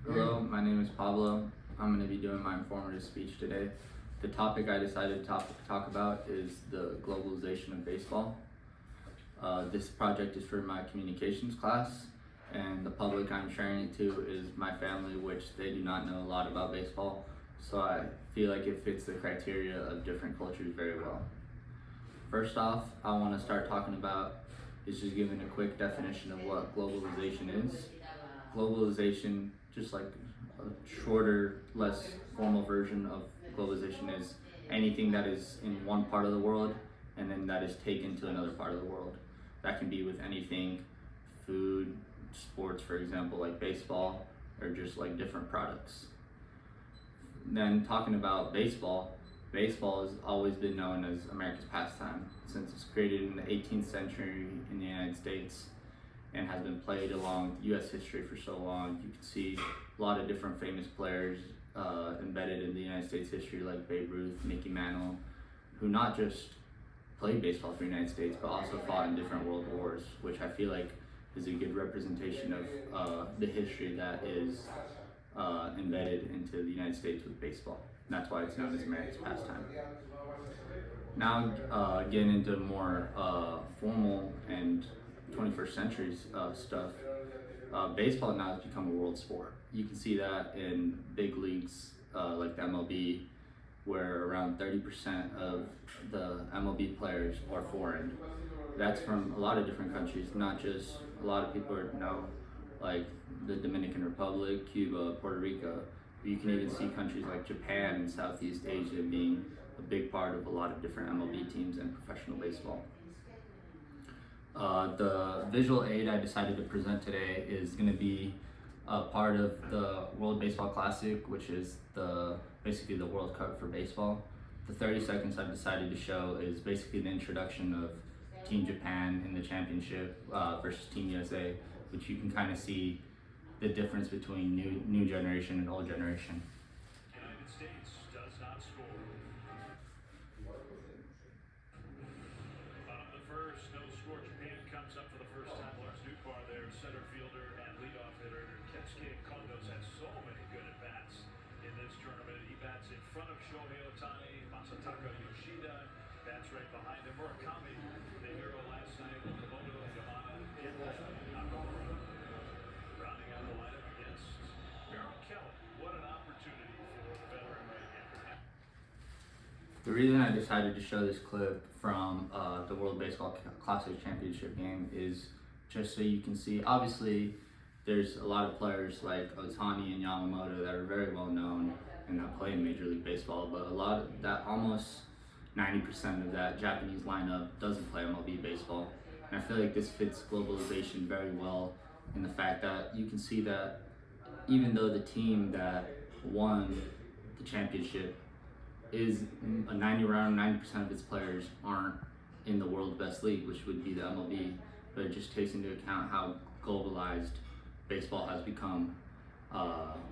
Hello, my name is Pablo. I'm going to be doing my informative speech today. The topic I decided to talk about is the globalization of baseball. This project is for my communications class, and the public I'm sharing it to is my family, which they do not know a lot about baseball, so I feel like it fits the criteria of different cultures very well. First off, I want to start talking about is just giving a quick definition of what globalization is. Globalization, just like a shorter, less formal version of globalization, is anything that is in one part of the world and then that is taken to another part of the world. That can be with anything, food, sports, for example, like baseball, or just like different products. Then talking about baseball, baseball has always been known as America's pastime since it's created in the 18th century in the United States and has been played along U.S. history for so long. You can see a lot of different famous players embedded in the United States history, like Babe Ruth, Mickey Mantle, who not just played baseball for the United States, but also fought in different world wars, which I feel like is a good representation of the history that is embedded into the United States with baseball. And that's why it's known as America's pastime. Now, getting into more formal and 21st century stuff, baseball now has become a world sport. You can see that in big leagues like the MLB, where around 30% of the MLB players are foreign. That's from a lot of different countries, not just a lot of people know, like the Dominican Republic, Cuba, Puerto Rico. You can even see countries like Japan and Southeast Asia being a big part of a lot of different MLB teams and professional baseball. The visual aid I decided to present today is going to be a part of the World Baseball Classic, which is basically the World Cup for baseball. The 30 seconds I've decided to show is basically the introduction of Team Japan in the championship versus Team USA, which you can kind of see the difference between new generation and old generation. United States does not score. Bottom of the first, no score. Japan comes up for the first time. Lars Nootbaar there, center fielder and leadoff hitter. Kensuke Kondo's had so many good at-bats in this tournament. He bats in front of Shohei Ohtani, Masataka Yoshida bats right behind him. Murakami, the hero last night. Okamoto, Yamada, Kenta, Nakamura. Rounding out the lineup against Merrill Kelly. What an opportunity for the veteran right here. The reason I decided to show this clip from the World Baseball Classic Championship game is just so you can see, obviously there's a lot of players like Ohtani and Yamamoto that are very well known and that play in Major League Baseball, but a lot of that, almost 90% of that Japanese lineup doesn't play MLB baseball. And I feel like this fits globalization very well in the fact that you can see that even though the team that won the championship is around 90% of its players aren't in the world's best league, which would be the MLB, but it just takes into account how globalized baseball has become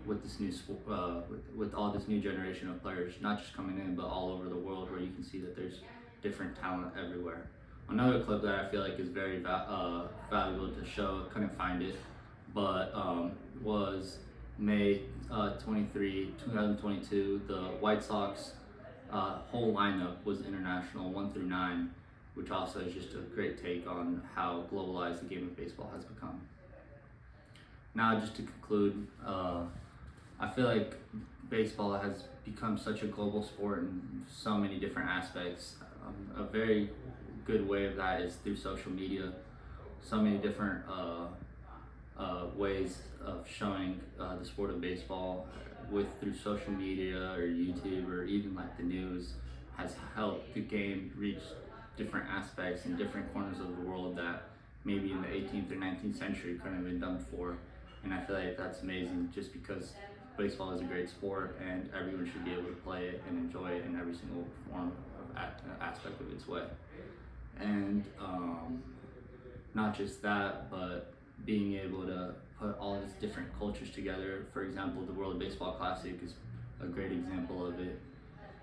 with this new with all this new generation of players, not just coming in, but all over the world, where you can see that there's different talent everywhere. Another clip that I feel like is very valuable to show, couldn't find it, but was May 23, 2022. The White Sox whole lineup was international 1 through 9, which also is just a great take on how globalized the game of baseball has become. Now, just to conclude, I feel like baseball has become such a global sport in so many different aspects. A very good way of that is through social media. So many different ways of showing the sport of baseball through social media or YouTube or even like the news has helped the game reach different aspects in different corners of the world that maybe in the 18th or 19th century couldn't have been done before. And I feel like that's amazing just because baseball is a great sport and everyone should be able to play it and enjoy it in every single form of aspect of its way. And not just that, but being able to put all these different cultures together. For example, the World Baseball Classic is a great example of it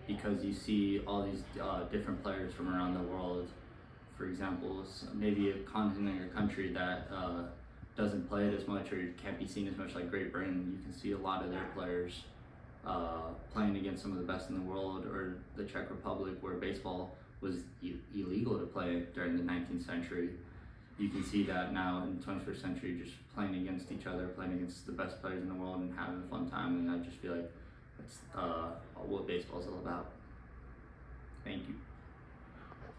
because you see all these different players from around the world. For example, maybe a continent or country that doesn't play it as much or can't be seen as much like Great Britain, you can see a lot of their players playing against some of the best in the world, or the Czech Republic, where baseball was illegal to play during the 19th century. You can see that now in the 21st century, just playing against each other, playing against the best players in the world and having a fun time. And I just feel like that's what baseball is all about. Thank you.